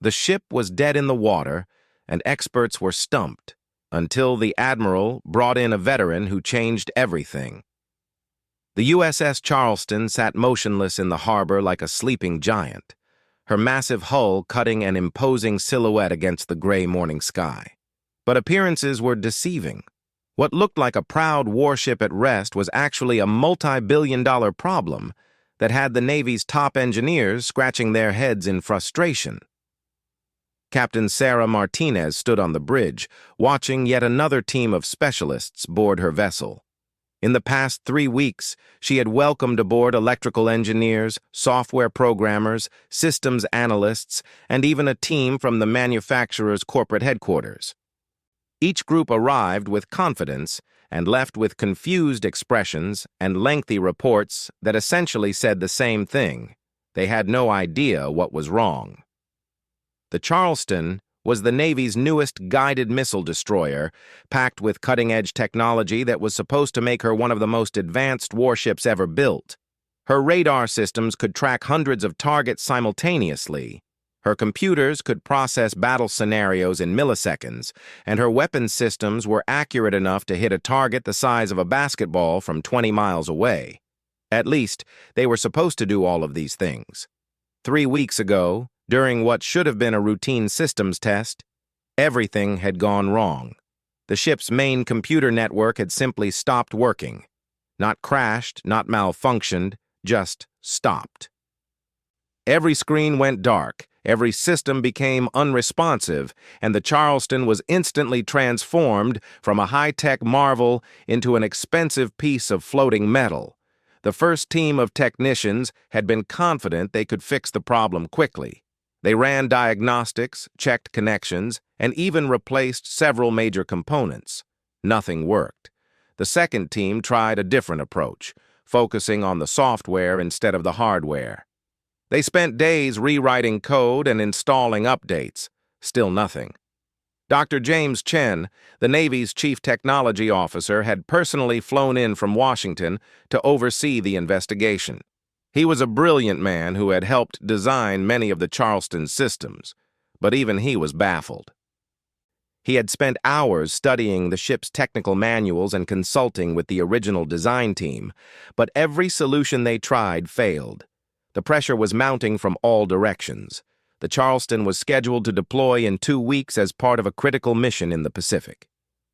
The ship was dead in the water, and experts were stumped, until the Admiral brought in a veteran who changed everything. The USS Charleston sat motionless in the harbor like a sleeping giant, her massive hull cutting an imposing silhouette against the gray morning sky. But appearances were deceiving. What looked like a proud warship at rest was actually a multi-billion-dollar problem that had the Navy's top engineers scratching their heads in frustration. Captain Sarah Martinez stood on the bridge, watching yet another team of specialists board her vessel. In the past 3 weeks, she had welcomed aboard electrical engineers, software programmers, systems analysts, and even a team from the manufacturer's corporate headquarters. Each group arrived with confidence and left with confused expressions and lengthy reports that essentially said the same thing. They had no idea what was wrong. The Charleston was the Navy's newest guided missile destroyer, packed with cutting-edge technology that was supposed to make her one of the most advanced warships ever built. Her radar systems could track hundreds of targets simultaneously. Her computers could process battle scenarios in milliseconds, and her weapons systems were accurate enough to hit a target the size of a basketball from 20 miles away. At least, they were supposed to do all of these things. 3 weeks ago, during what should have been a routine systems test, everything had gone wrong. The ship's main computer network had simply stopped working. Not crashed, not malfunctioned, just stopped. Every screen went dark, every system became unresponsive, and the Charleston was instantly transformed from a high-tech marvel into an expensive piece of floating metal. The first team of technicians had been confident they could fix the problem quickly. They ran diagnostics, checked connections, and even replaced several major components. Nothing worked. The second team tried a different approach, focusing on the software instead of the hardware. They spent days rewriting code and installing updates. Still nothing. Dr. James Chen, the Navy's chief technology officer, had personally flown in from Washington to oversee the investigation. He was a brilliant man who had helped design many of the Charleston systems, but even he was baffled. He had spent hours studying the ship's technical manuals and consulting with the original design team, but every solution they tried failed. The pressure was mounting from all directions. The Charleston was scheduled to deploy in 2 weeks as part of a critical mission in the Pacific.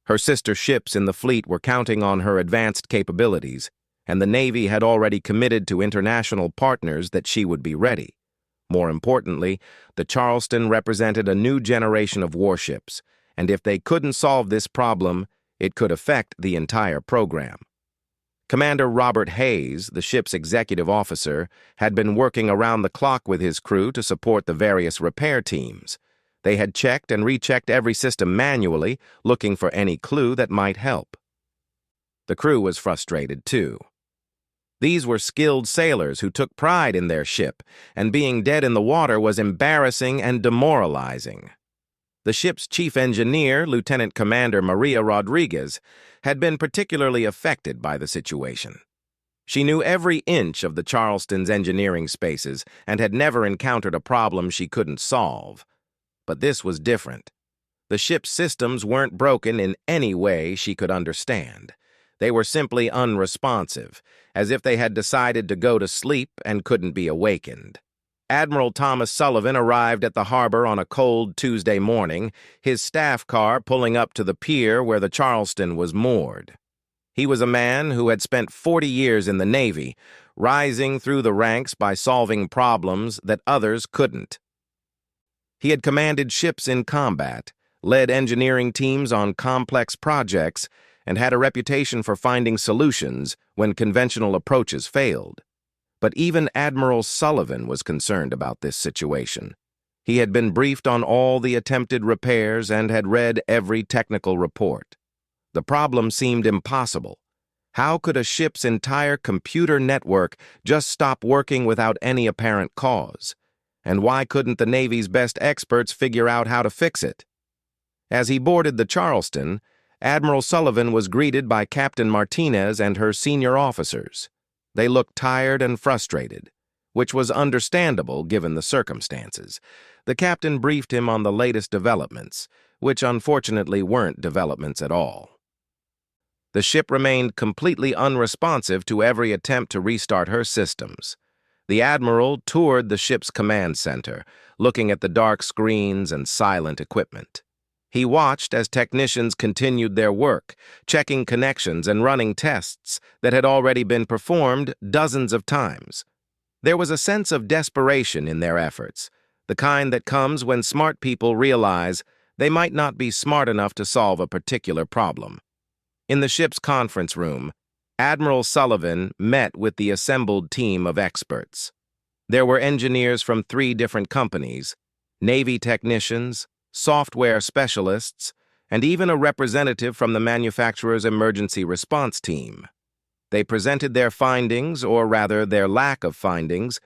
Her sister ships in the fleet were counting on her advanced capabilities, and the Navy had already committed to international partners that she would be ready. More importantly, the Charleston represented a new generation of warships, and if they couldn't solve this problem, it could affect the entire program. Commander Robert Hayes, the ship's executive officer, had been working around the clock with his crew to support the various repair teams. They had checked and rechecked every system manually, looking for any clue that might help. The crew was frustrated, too. These were skilled sailors who took pride in their ship, and being dead in the water was embarrassing and demoralizing. The ship's chief engineer, Lieutenant Commander Maria Rodriguez, had been particularly affected by the situation. She knew every inch of the Charleston's engineering spaces and had never encountered a problem she couldn't solve. But this was different. The ship's systems weren't broken in any way she could understand. They were simply unresponsive, as if they had decided to go to sleep and couldn't be awakened. Admiral Thomas Sullivan arrived at the harbor on a cold Tuesday morning, his staff car pulling up to the pier where the Charleston was moored. He was a man who had spent 40 years in the Navy, rising through the ranks by solving problems that others couldn't. He had commanded ships in combat, led engineering teams on complex projects, and had a reputation for finding solutions when conventional approaches failed. But even Admiral Sullivan was concerned about this situation. He had been briefed on all the attempted repairs and had read every technical report. The problem seemed impossible. How could a ship's entire computer network just stop working without any apparent cause? And why couldn't the Navy's best experts figure out how to fix it? As he boarded the Charleston, Admiral Sullivan was greeted by Captain Martinez and her senior officers. They looked tired and frustrated. which was understandable given the circumstances. The captain briefed him on the latest developments, which unfortunately weren't developments at all. The ship remained completely unresponsive to every attempt to restart her systems. The Admiral toured the ship's command center, looking at the dark screens and silent equipment. He watched as technicians continued their work, checking connections and running tests that had already been performed dozens of times. There was a sense of desperation in their efforts, the kind that comes when smart people realize they might not be smart enough to solve a particular problem. In the ship's conference room, Admiral Sullivan met with the assembled team of experts. There were engineers from 3 different companies, Navy technicians, software specialists, and even a representative from the manufacturer's emergency response team. They presented their findings, or rather their lack of findings,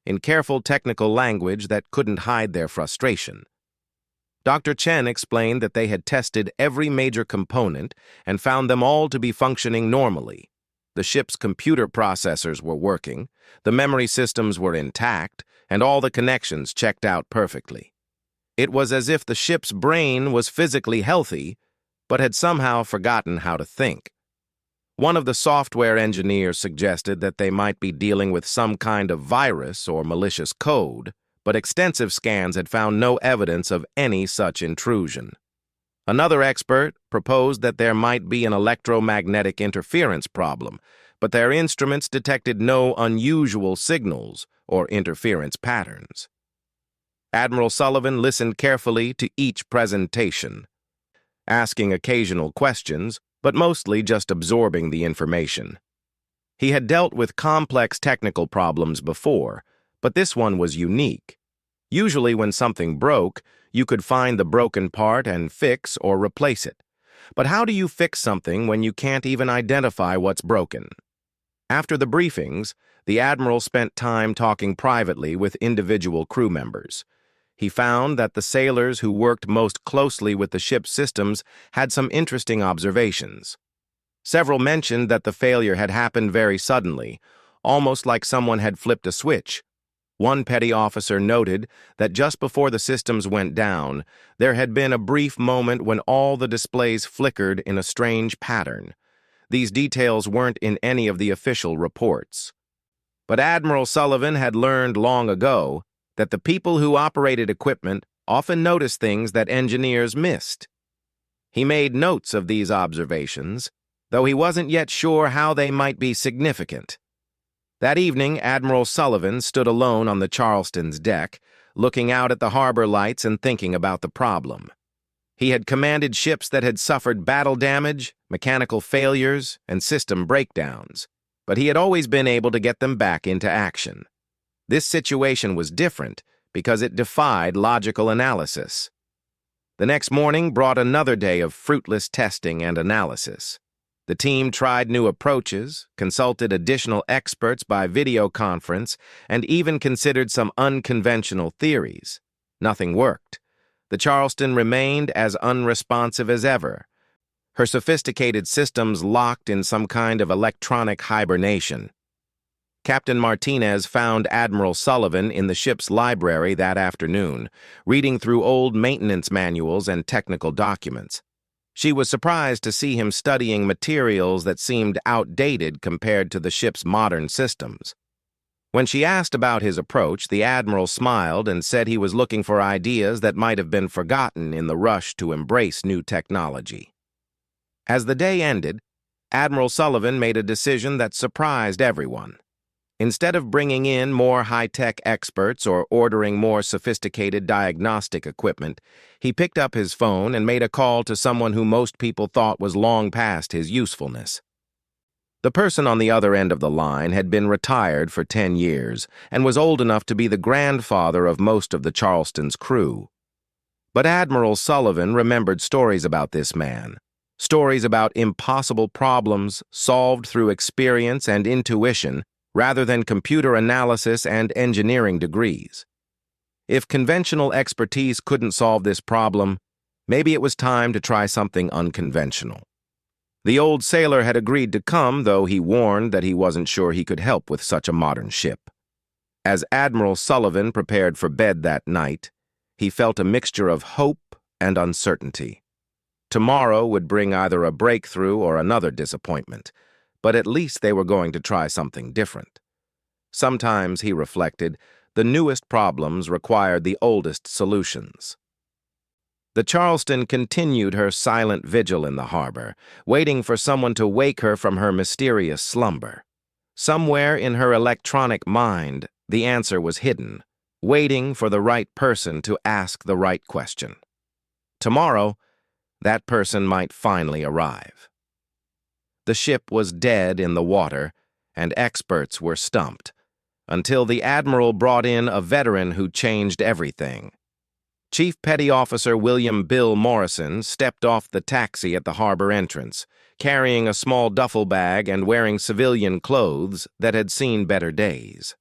in careful technical language that couldn't hide their frustration. Dr. Chen explained that they had tested every major component and found them all to be functioning normally. The ship's computer processors were working, the memory systems were intact, and all the connections checked out perfectly. It was as if the ship's brain was physically healthy, but had somehow forgotten how to think. One of the software engineers suggested that they might be dealing with some kind of virus or malicious code, but extensive scans had found no evidence of any such intrusion. Another expert proposed that there might be an electromagnetic interference problem, but their instruments detected no unusual signals or interference patterns. Admiral Sullivan listened carefully to each presentation, asking occasional questions, but mostly just absorbing the information. He had dealt with complex technical problems before, but this one was unique. Usually when something broke, you could find the broken part and fix or replace it. But how do you fix something when you can't even identify what's broken? After the briefings, the Admiral spent time talking privately with individual crew members. He found that the sailors who worked most closely with the ship's systems had some interesting observations. Several mentioned that the failure had happened very suddenly, almost like someone had flipped a switch. One petty officer noted that just before the systems went down, there had been a brief moment when all the displays flickered in a strange pattern. These details weren't in any of the official reports. But Admiral Sullivan had learned long ago that the people who operated equipment often noticed things that engineers missed. He made notes of these observations, though he wasn't yet sure how they might be significant. That evening, Admiral Sullivan stood alone on the Charleston's deck, looking out at the harbor lights and thinking about the problem. He had commanded ships that had suffered battle damage, mechanical failures, and system breakdowns, but he had always been able to get them back into action. This situation was different because it defied logical analysis. The next morning brought another day of fruitless testing and analysis. The team tried new approaches, consulted additional experts by video conference, and even considered some unconventional theories. Nothing worked. The Charleston remained as unresponsive as ever, her sophisticated systems locked in some kind of electronic hibernation. Captain Martinez found Admiral Sullivan in the ship's library that afternoon, reading through old maintenance manuals and technical documents. She was surprised to see him studying materials that seemed outdated compared to the ship's modern systems. When she asked about his approach, the Admiral smiled and said he was looking for ideas that might have been forgotten in the rush to embrace new technology. As the day ended, Admiral Sullivan made a decision that surprised everyone. Instead of bringing in more high-tech experts or ordering more sophisticated diagnostic equipment, he picked up his phone and made a call to someone who most people thought was long past his usefulness. The person on the other end of the line had been retired for 10 years and was old enough to be the grandfather of most of the Charleston's crew. But Admiral Sullivan remembered stories about this man, stories about impossible problems solved through experience and intuition rather than computer analysis and engineering degrees. If conventional expertise couldn't solve this problem, maybe it was time to try something unconventional. The old sailor had agreed to come, though he warned that he wasn't sure he could help with such a modern ship. As Admiral Sullivan prepared for bed that night, he felt a mixture of hope and uncertainty. Tomorrow would bring either a breakthrough or another disappointment, but at least they were going to try something different. Sometimes, he reflected, the newest problems required the oldest solutions. The Charleston continued her silent vigil in the harbor, waiting for someone to wake her from her mysterious slumber. Somewhere in her electronic mind, the answer was hidden, waiting for the right person to ask the right question. Tomorrow, that person might finally arrive. The ship was dead in the water, and experts were stumped, until the Admiral brought in a veteran who changed everything. Chief Petty Officer William Bill Morrison stepped off the taxi at the harbor entrance, carrying a small duffel bag and wearing civilian clothes that had seen better days.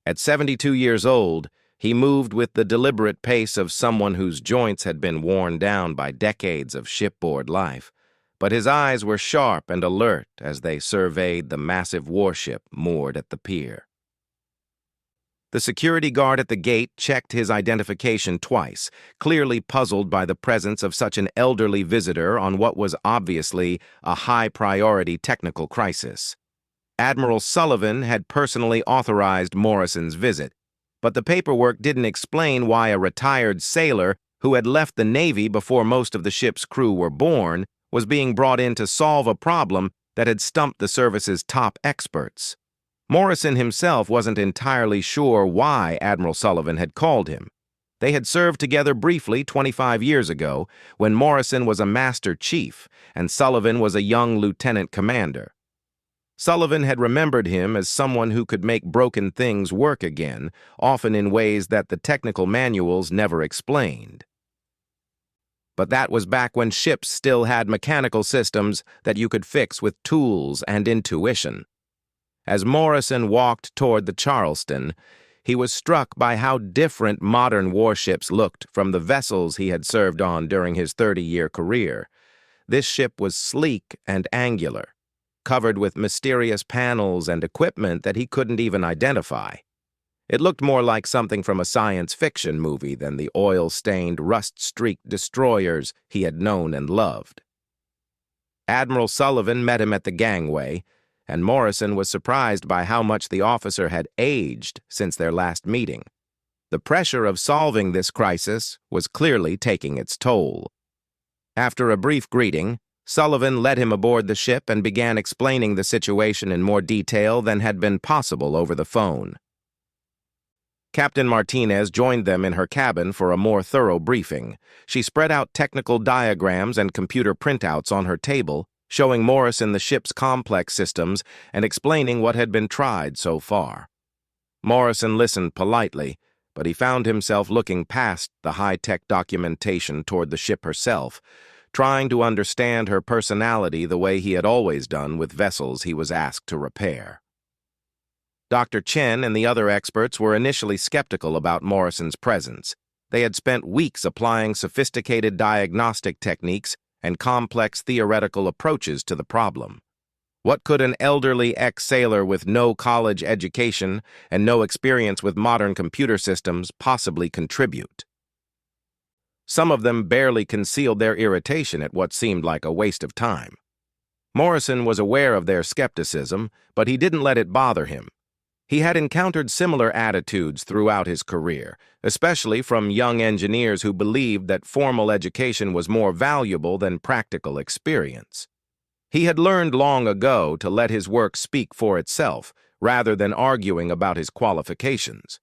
At 72 years old, he moved with the deliberate pace of someone whose joints had been worn down by decades of shipboard life, but his eyes were sharp and alert as they surveyed the massive warship moored at the pier. The security guard at the gate checked his identification twice, clearly puzzled by the presence of such an elderly visitor on what was obviously a high-priority technical crisis. Admiral Sullivan had personally authorized Morrison's visit, but the paperwork didn't explain why a retired sailor who had left the Navy before most of the ship's crew were born was being brought in to solve a problem that had stumped the service's top experts. Morrison himself wasn't entirely sure why Admiral Sullivan had called him. They had served together briefly 25 years ago, when Morrison was a master chief and Sullivan was a young lieutenant commander. Sullivan had remembered him as someone who could make broken things work again, often in ways that the technical manuals never explained. But that was back when ships still had mechanical systems that you could fix with tools and intuition. As Morrison walked toward the Charleston, he was struck by how different modern warships looked from the vessels he had served on during his 30-year career. This ship was sleek and angular, covered with mysterious panels and equipment that he couldn't even identify. It looked more like something from a science fiction movie than the oil-stained, rust-streaked destroyers he had known and loved. Admiral Sullivan met him at the gangway, and Morrison was surprised by how much the officer had aged since their last meeting. The pressure of solving this crisis was clearly taking its toll. After a brief greeting, Sullivan led him aboard the ship and began explaining the situation in more detail than had been possible over the phone. Captain Martinez joined them in her cabin for a more thorough briefing. She spread out technical diagrams and computer printouts on her table, showing Morrison the ship's complex systems and explaining what had been tried so far. Morrison listened politely, but he found himself looking past the high-tech documentation toward the ship herself, trying to understand her personality the way he had always done with vessels he was asked to repair. Dr. Chen and the other experts were initially skeptical about Morrison's presence. They had spent weeks applying sophisticated diagnostic techniques and complex theoretical approaches to the problem. What could an elderly ex-sailor with no college education and no experience with modern computer systems possibly contribute? Some of them barely concealed their irritation at what seemed like a waste of time. Morrison was aware of their skepticism, but he didn't let it bother him. He had encountered similar attitudes throughout his career, especially from young engineers who believed that formal education was more valuable than practical experience. He had learned long ago to let his work speak for itself, rather than arguing about his qualifications.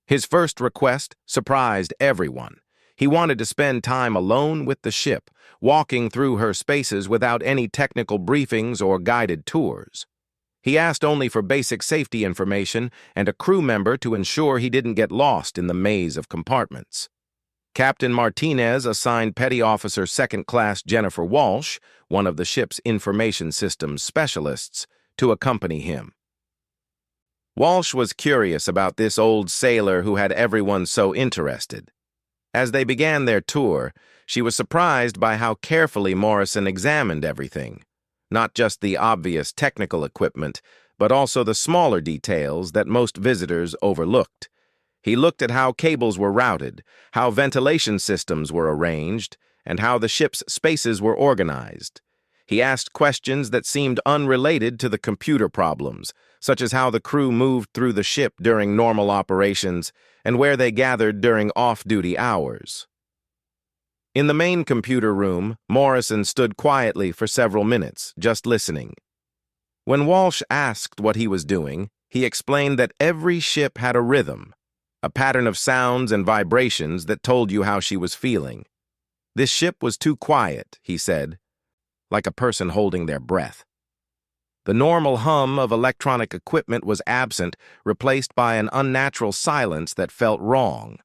His first request surprised everyone. He wanted to spend time alone with the ship, walking through her spaces without any technical briefings or guided tours. He asked only for basic safety information and a crew member to ensure he didn't get lost in the maze of compartments. Captain Martinez assigned Petty Officer Second Class Jennifer Walsh, one of the ship's information systems specialists, to accompany him. Walsh was curious about this old sailor who had everyone so interested. As they began their tour, she was surprised by how carefully Morrison examined everything. Not just the obvious technical equipment, but also the smaller details that most visitors overlooked. He looked at how cables were routed, how ventilation systems were arranged, and how the ship's spaces were organized. He asked questions that seemed unrelated to the computer problems, such as how the crew moved through the ship during normal operations and where they gathered during off-duty hours. In the main computer room, Morrison stood quietly for several minutes, just listening. When Walsh asked what he was doing, he explained that every ship had a rhythm, a pattern of sounds and vibrations that told you how she was feeling. This ship was too quiet, he said, like a person holding their breath. The normal hum of electronic equipment was absent, replaced by an unnatural silence that felt wrong.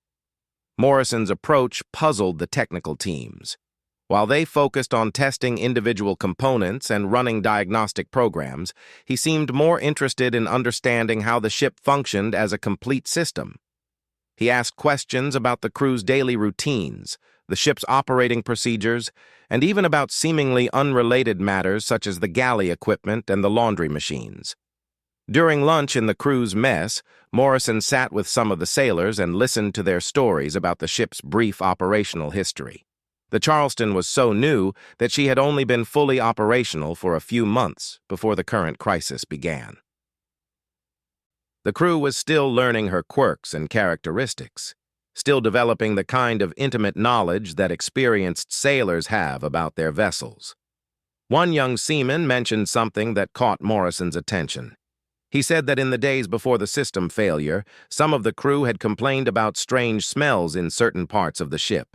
Morrison's approach puzzled the technical teams. While they focused on testing individual components and running diagnostic programs, he seemed more interested in understanding how the ship functioned as a complete system. He asked questions about the crew's daily routines, the ship's operating procedures, and even about seemingly unrelated matters such as the galley equipment and the laundry machines. During lunch in the crew's mess, Morrison sat with some of the sailors and listened to their stories about the ship's brief operational history. The Charleston was so new that she had only been fully operational for a few months before the current crisis began. The crew was still learning her quirks and characteristics, still developing the kind of intimate knowledge that experienced sailors have about their vessels. One young seaman mentioned something that caught Morrison's attention. He said that in the days before the system failure, some of the crew had complained about strange smells in certain parts of the ship.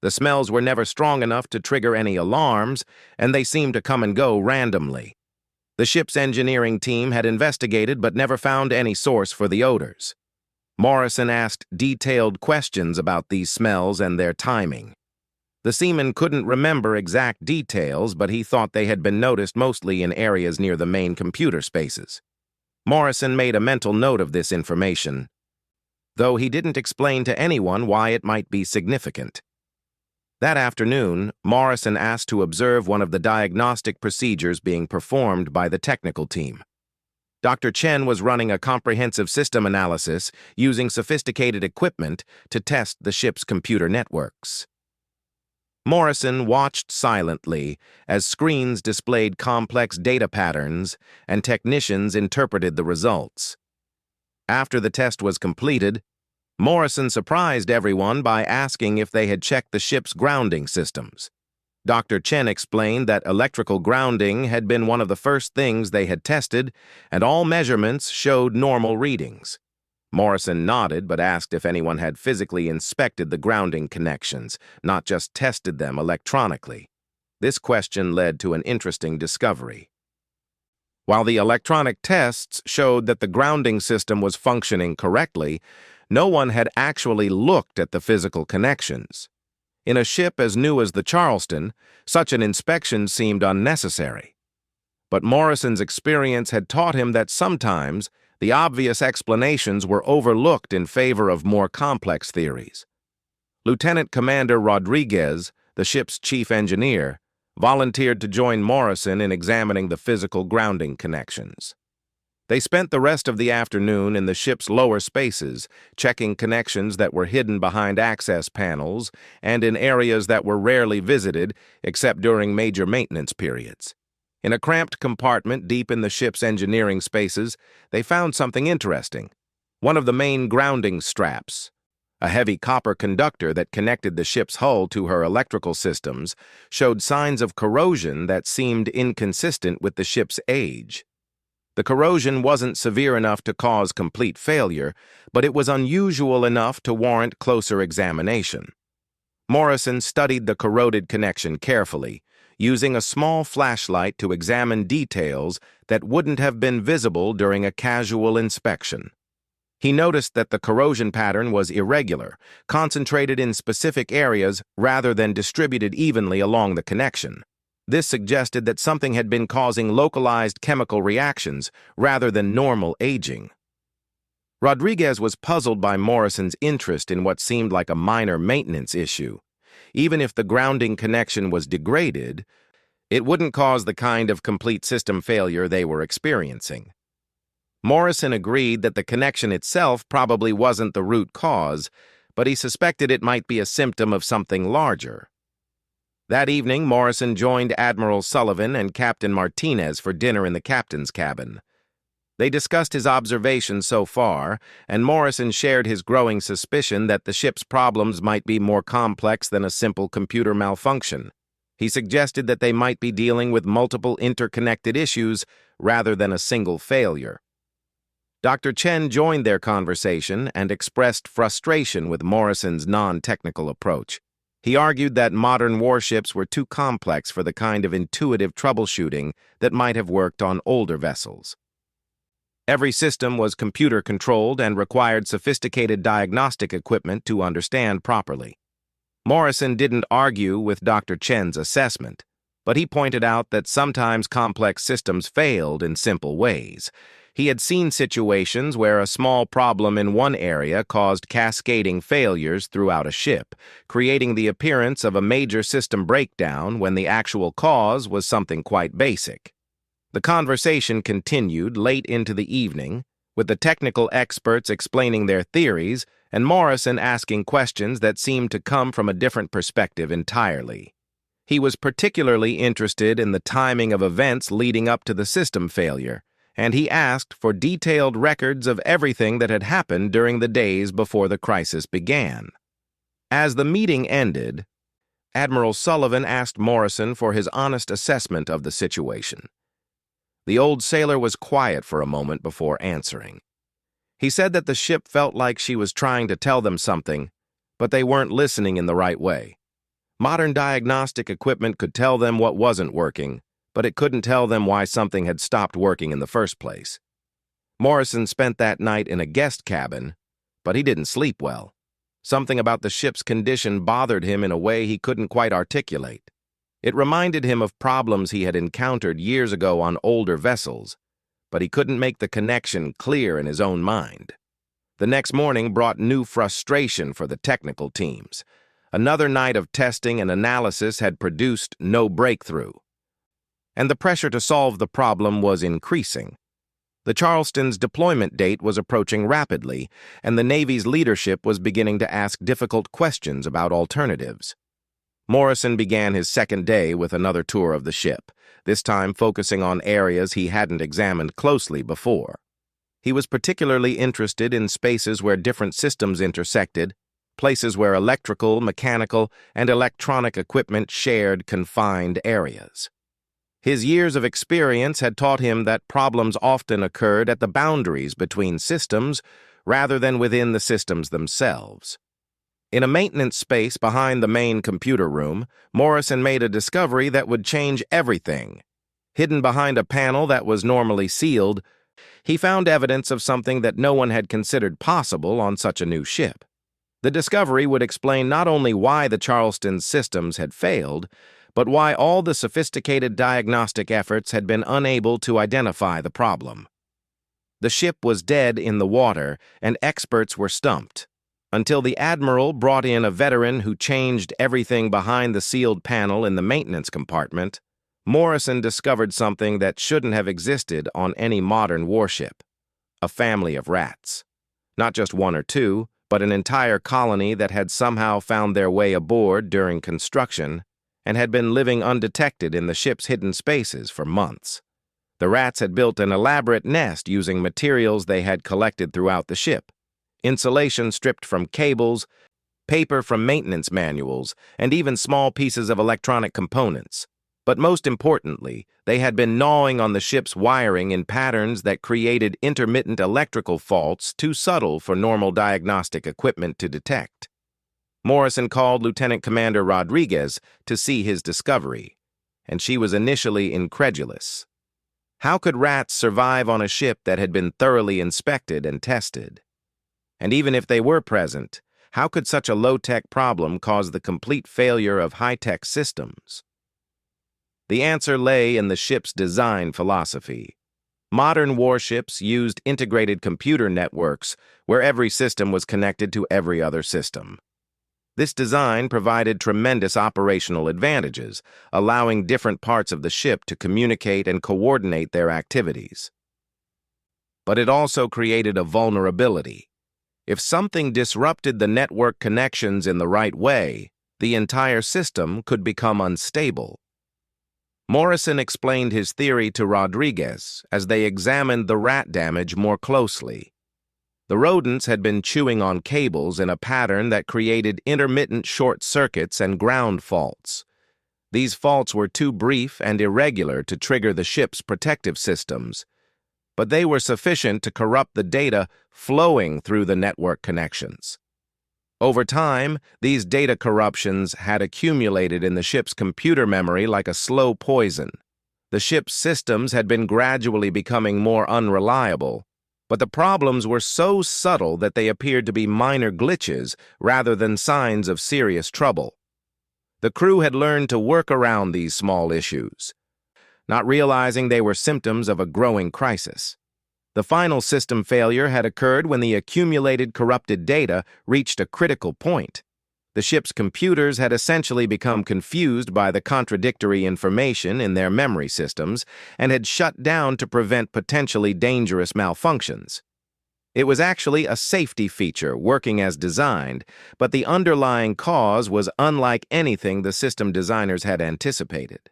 The smells were never strong enough to trigger any alarms, and they seemed to come and go randomly. The ship's engineering team had investigated but never found any source for the odors. Morrison asked detailed questions about these smells and their timing. The seaman couldn't remember exact details, but he thought they had been noticed mostly in areas near the main computer spaces. Morrison made a mental note of this information, though he didn't explain to anyone why it might be significant. That afternoon, Morrison asked to observe one of the diagnostic procedures being performed by the technical team. Dr. Chen was running a comprehensive system analysis using sophisticated equipment to test the ship's computer networks. Morrison watched silently as screens displayed complex data patterns and technicians interpreted the results. After the test was completed, Morrison surprised everyone by asking if they had checked the ship's grounding systems. Dr. Chen explained that electrical grounding had been one of the first things they had tested, and all measurements showed normal readings. Morrison nodded but asked if anyone had physically inspected the grounding connections, not just tested them electronically. This question led to an interesting discovery. While the electronic tests showed that the grounding system was functioning correctly, no one had actually looked at the physical connections. In a ship as new as the Charleston, such an inspection seemed unnecessary. But Morrison's experience had taught him that sometimes the obvious explanations were overlooked in favor of more complex theories. Lieutenant Commander Rodriguez, the ship's chief engineer, volunteered to join Morrison in examining the physical grounding connections. They spent the rest of the afternoon in the ship's lower spaces, checking connections that were hidden behind access panels and in areas that were rarely visited except during major maintenance periods. In a cramped compartment deep in the ship's engineering spaces, they found something interesting. One of the main grounding straps, a heavy copper conductor that connected the ship's hull to her electrical systems, showed signs of corrosion that seemed inconsistent with the ship's age. The corrosion wasn't severe enough to cause complete failure, but it was unusual enough to warrant closer examination. Morrison studied the corroded connection carefully, using a small flashlight to examine details that wouldn't have been visible during a casual inspection. He noticed that the corrosion pattern was irregular, concentrated in specific areas rather than distributed evenly along the connection. This suggested that something had been causing localized chemical reactions rather than normal aging. Rodriguez was puzzled by Morrison's interest in what seemed like a minor maintenance issue. Even if the grounding connection was degraded, it wouldn't cause the kind of complete system failure they were experiencing. Morrison agreed that the connection itself probably wasn't the root cause, but he suspected it might be a symptom of something larger. That evening, Morrison joined Admiral Sullivan and Captain Martinez for dinner in the captain's cabin. They discussed his observations so far, and Morrison shared his growing suspicion that the ship's problems might be more complex than a simple computer malfunction. He suggested that they might be dealing with multiple interconnected issues rather than a single failure. Dr. Chen joined their conversation and expressed frustration with Morrison's non-technical approach. He argued that modern warships were too complex for the kind of intuitive troubleshooting that might have worked on older vessels. Every system was computer-controlled and required sophisticated diagnostic equipment to understand properly. Morrison didn't argue with Dr. Chen's assessment, but he pointed out that sometimes complex systems failed in simple ways. He had seen situations where a small problem in one area caused cascading failures throughout a ship, creating the appearance of a major system breakdown when the actual cause was something quite basic. The conversation continued late into the evening, with the technical experts explaining their theories and Morrison asking questions that seemed to come from a different perspective entirely. He was particularly interested in the timing of events leading up to the system failure, and he asked for detailed records of everything that had happened during the days before the crisis began. As the meeting ended, Admiral Sullivan asked Morrison for his honest assessment of the situation. The old sailor was quiet for a moment before answering. He said that the ship felt like she was trying to tell them something, but they weren't listening in the right way. Modern diagnostic equipment could tell them what wasn't working, but it couldn't tell them why something had stopped working in the first place. Morrison spent that night in a guest cabin, but he didn't sleep well. Something about the ship's condition bothered him in a way he couldn't quite articulate. It reminded him of problems he had encountered years ago on older vessels, but he couldn't make the connection clear in his own mind. The next morning brought new frustration for the technical teams. Another night of testing and analysis had produced no breakthrough, and the pressure to solve the problem was increasing. The Charleston's deployment date was approaching rapidly, and the Navy's leadership was beginning to ask difficult questions about alternatives. Morrison began his second day with another tour of the ship, this time focusing on areas he hadn't examined closely before. He was particularly interested in spaces where different systems intersected, places where electrical, mechanical, and electronic equipment shared confined areas. His years of experience had taught him that problems often occurred at the boundaries between systems rather than within the systems themselves. In a maintenance space behind the main computer room, Morrison made a discovery that would change everything. Hidden behind a panel that was normally sealed, he found evidence of something that no one had considered possible on such a new ship. The discovery would explain not only why the Charleston's systems had failed, but why all the sophisticated diagnostic efforts had been unable to identify the problem. The ship was dead in the water, and experts were stumped, until the Admiral brought in a veteran who changed everything behind the sealed panel in the maintenance compartment. Morrison discovered something that shouldn't have existed on any modern warship: a family of rats. Not just one or two, but an entire colony that had somehow found their way aboard during construction and had been living undetected in the ship's hidden spaces for months. The rats had built an elaborate nest using materials they had collected throughout the ship: insulation stripped from cables, paper from maintenance manuals, and even small pieces of electronic components. But most importantly, they had been gnawing on the ship's wiring in patterns that created intermittent electrical faults too subtle for normal diagnostic equipment to detect. Morrison called Lieutenant Commander Rodriguez to see his discovery, and she was initially incredulous. How could rats survive on a ship that had been thoroughly inspected and tested? And even if they were present, how could such a low-tech problem cause the complete failure of high-tech systems? The answer lay in the ship's design philosophy. Modern warships used integrated computer networks where every system was connected to every other system. This design provided tremendous operational advantages, allowing different parts of the ship to communicate and coordinate their activities. but it also created a vulnerability. If something disrupted the network connections in the right way, the entire system could become unstable. Morrison explained his theory to Rodriguez as they examined the rat damage more closely. The rodents had been chewing on cables in a pattern that created intermittent short circuits and ground faults. These faults were too brief and irregular to trigger the ship's protective systems, but they were sufficient to corrupt the data flowing through the network connections. Over time, these data corruptions had accumulated in the ship's computer memory like a slow poison. The ship's systems had been gradually becoming more unreliable, but the problems were so subtle that they appeared to be minor glitches rather than signs of serious trouble. The crew had learned to work around these small issues, not realizing they were symptoms of a growing crisis. The final system failure had occurred when the accumulated corrupted data reached a critical point. The ship's computers had essentially become confused by the contradictory information in their memory systems and had shut down to prevent potentially dangerous malfunctions. It was actually a safety feature working as designed, but the underlying cause was unlike anything the system designers had anticipated.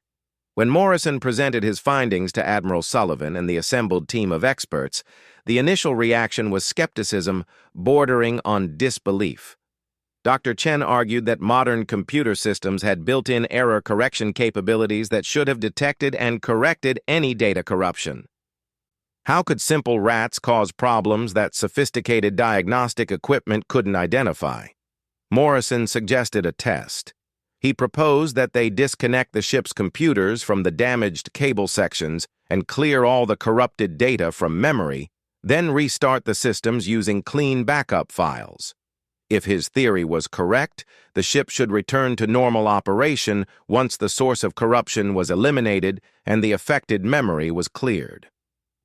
When Morrison presented his findings to Admiral Sullivan and the assembled team of experts, the initial reaction was skepticism bordering on disbelief. Dr. Chen argued that modern computer systems had built-in error correction capabilities that should have detected and corrected any data corruption. How could simple rats cause problems that sophisticated diagnostic equipment couldn't identify? Morrison suggested a test. He proposed that they disconnect the ship's computers from the damaged cable sections and clear all the corrupted data from memory, then restart the systems using clean backup files. If his theory was correct, the ship should return to normal operation once the source of corruption was eliminated and the affected memory was cleared.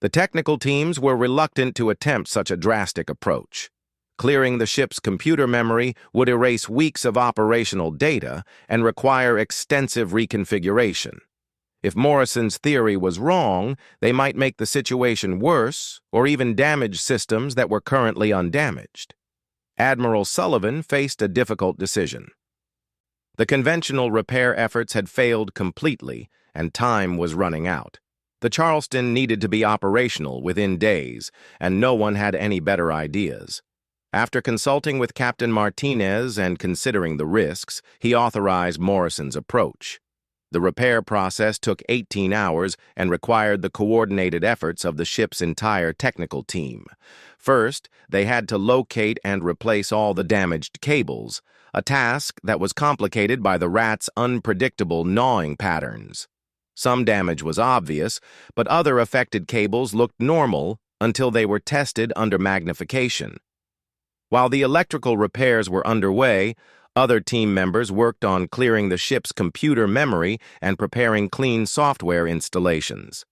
The technical teams were reluctant to attempt such a drastic approach. Clearing the ship's computer memory would erase weeks of operational data and require extensive reconfiguration. If Morrison's theory was wrong, they might make the situation worse or even damage systems that were currently undamaged. Admiral Sullivan faced a difficult decision. The conventional repair efforts had failed completely, and time was running out. The Charleston needed to be operational within days, and no one had any better ideas. After consulting with Captain Martinez and considering the risks, he authorized Morrison's approach. The repair process took 18 hours and required the coordinated efforts of the ship's entire technical team. First, they had to locate and replace all the damaged cables, a task that was complicated by the rats' unpredictable gnawing patterns. Some damage was obvious, but other affected cables looked normal until they were tested under magnification. While the electrical repairs were underway, other team members worked on clearing the ship's computer memory and preparing clean software installations.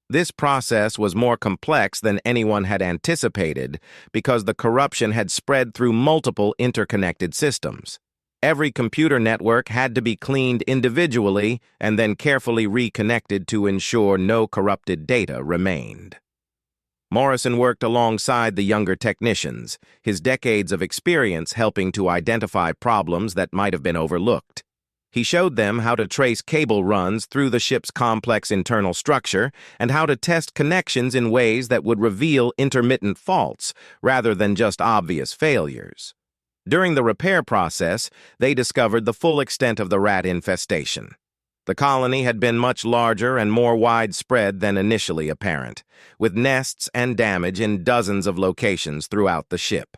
This process was more complex than anyone had anticipated because the corruption had spread through multiple interconnected systems. Every computer network had to be cleaned individually and then carefully reconnected to ensure no corrupted data remained. Morrison worked alongside the younger technicians, his decades of experience helping to identify problems that might have been overlooked. He showed them how to trace cable runs through the ship's complex internal structure and how to test connections in ways that would reveal intermittent faults rather than just obvious failures. During the repair process, they discovered the full extent of the rat infestation. The colony had been much larger and more widespread than initially apparent, with nests and damage in dozens of locations throughout the ship.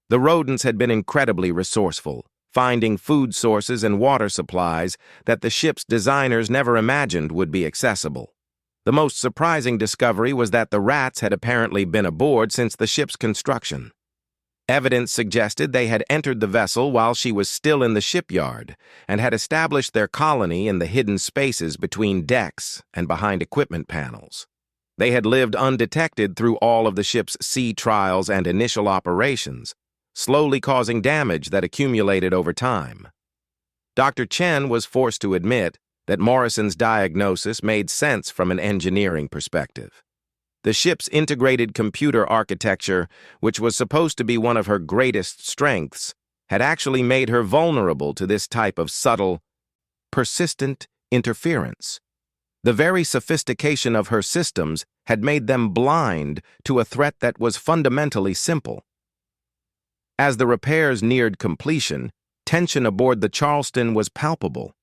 The rodents had been incredibly resourceful, finding food sources and water supplies that the ship's designers never imagined would be accessible. The most surprising discovery was that the rats had apparently been aboard since the ship's construction. Evidence suggested they had entered the vessel while she was still in the shipyard and had established their colony in the hidden spaces between decks and behind equipment panels. They had lived undetected through all of the ship's sea trials and initial operations, slowly causing damage that accumulated over time. Dr. Chen was forced to admit that Morrison's diagnosis made sense from an engineering perspective. The ship's integrated computer architecture, which was supposed to be one of her greatest strengths, had actually made her vulnerable to this type of subtle, persistent interference. The very sophistication of her systems had made them blind to a threat that was fundamentally simple. As the repairs neared completion, tension aboard the Charleston was palpable.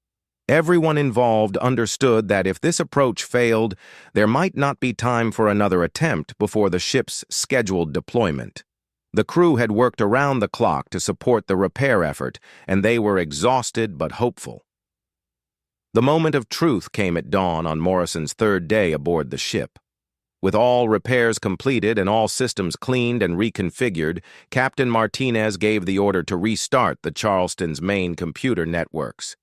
Everyone involved understood that if this approach failed, there might not be time for another attempt before the ship's scheduled deployment. The crew had worked around the clock to support the repair effort, and they were exhausted but hopeful. The moment of truth came at dawn on Morrison's third day aboard the ship. With all repairs completed and all systems cleaned and reconfigured, Captain Martinez gave the order to restart the Charleston's main computer networks.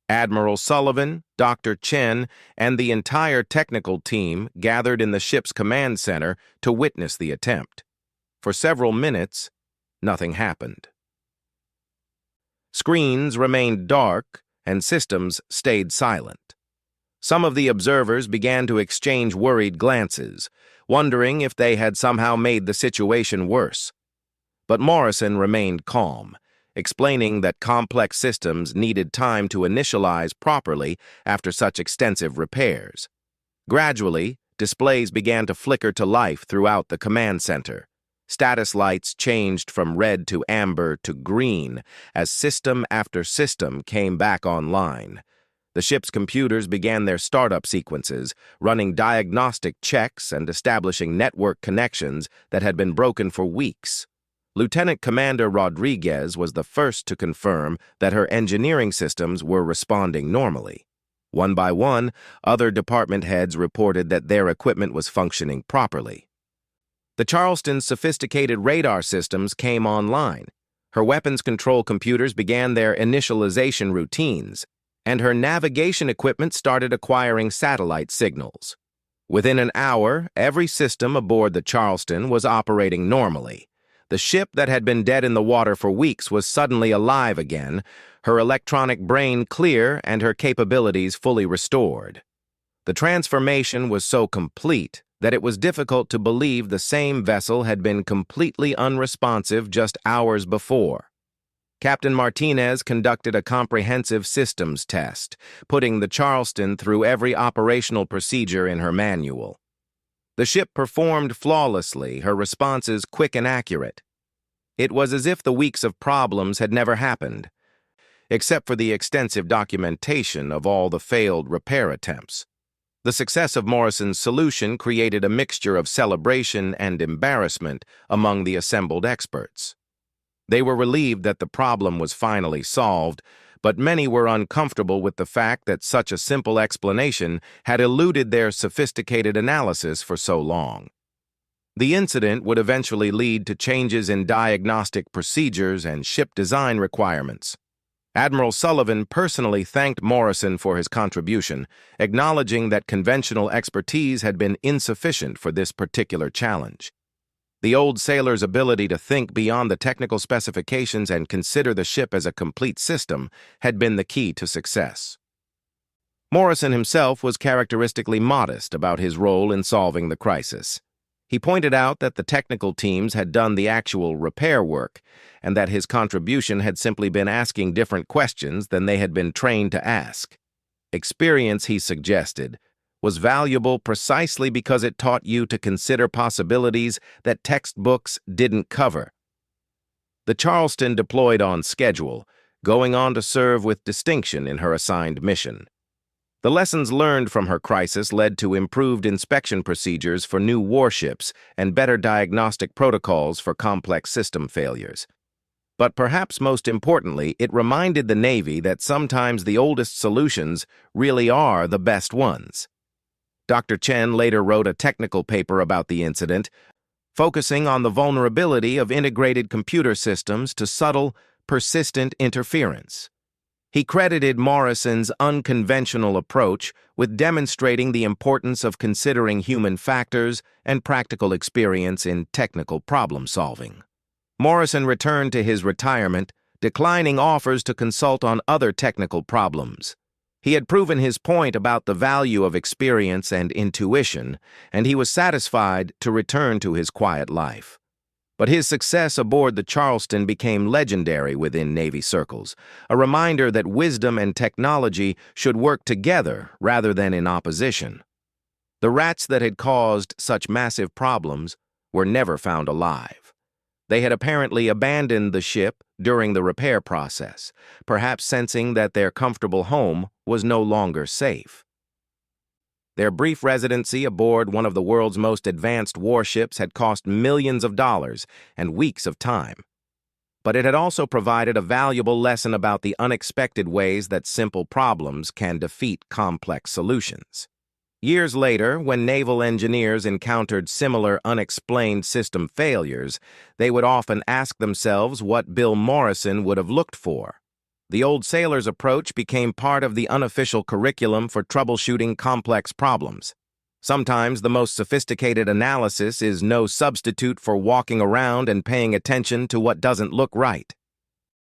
Admiral Sullivan, Dr. Chen, and the entire technical team gathered in the ship's command center to witness the attempt. For several minutes, nothing happened. Screens remained dark, and systems stayed silent. Some of the observers began to exchange worried glances, wondering if they had somehow made the situation worse. But Morrison remained calm, explaining that complex systems needed time to initialize properly after such extensive repairs. Gradually, displays began to flicker to life throughout the command center. Status lights changed from red to amber to green as system after system came back online. The ship's computers began their startup sequences, running diagnostic checks and establishing network connections that had been broken for weeks. Lieutenant Commander Rodriguez was the first to confirm that her engineering systems were responding normally. One by one, other department heads reported that their equipment was functioning properly. The Charleston's sophisticated radar systems came online. Her weapons control computers began their initialization routines, and her navigation equipment started acquiring satellite signals. Within an hour, every system aboard the Charleston was operating normally. The ship that had been dead in the water for weeks was suddenly alive again, her electronic brain clear and her capabilities fully restored. The transformation was so complete that it was difficult to believe the same vessel had been completely unresponsive just hours before. Captain Martinez conducted a comprehensive systems test, putting the Charleston through every operational procedure in her manual. The ship performed flawlessly, her responses quick and accurate. It was as if the weeks of problems had never happened, except for the extensive documentation of all the failed repair attempts. The success of Morrison's solution created a mixture of celebration and embarrassment among the assembled experts. They were relieved that the problem was finally solved, but many were uncomfortable with the fact that such a simple explanation had eluded their sophisticated analysis for so long. The incident would eventually lead to changes in diagnostic procedures and ship design requirements. Admiral Sullivan personally thanked Morrison for his contribution, acknowledging that conventional expertise had been insufficient for this particular challenge. The old sailor's ability to think beyond the technical specifications and consider the ship as a complete system had been the key to success. Morrison himself was characteristically modest about his role in solving the crisis. He pointed out that the technical teams had done the actual repair work, and that his contribution had simply been asking different questions than they had been trained to ask. Experience, he suggested, was valuable precisely because it taught you to consider possibilities that textbooks didn't cover. The Charleston deployed on schedule, going on to serve with distinction in her assigned mission. The lessons learned from her crisis led to improved inspection procedures for new warships and better diagnostic protocols for complex system failures. But perhaps most importantly, it reminded the Navy that sometimes the oldest solutions really are the best ones. Dr. Chen later wrote a technical paper about the incident, focusing on the vulnerability of integrated computer systems to subtle, persistent interference. He credited Morrison's unconventional approach with demonstrating the importance of considering human factors and practical experience in technical problem-solving. Morrison returned to his retirement, declining offers to consult on other technical problems. He had proven his point about the value of experience and intuition, and he was satisfied to return to his quiet life. But his success aboard the Charleston became legendary within Navy circles, a reminder that wisdom and technology should work together rather than in opposition. The rats that had caused such massive problems were never found alive. They had apparently abandoned the ship during the repair process, perhaps sensing that their comfortable home was no longer safe. Their brief residency aboard one of the world's most advanced warships had cost millions of dollars and weeks of time. But it had also provided a valuable lesson about the unexpected ways that simple problems can defeat complex solutions. Years later, when naval engineers encountered similar unexplained system failures, they would often ask themselves what Bill Morrison would have looked for. The old sailor's approach became part of the unofficial curriculum for troubleshooting complex problems. Sometimes the most sophisticated analysis is no substitute for walking around and paying attention to what doesn't look right.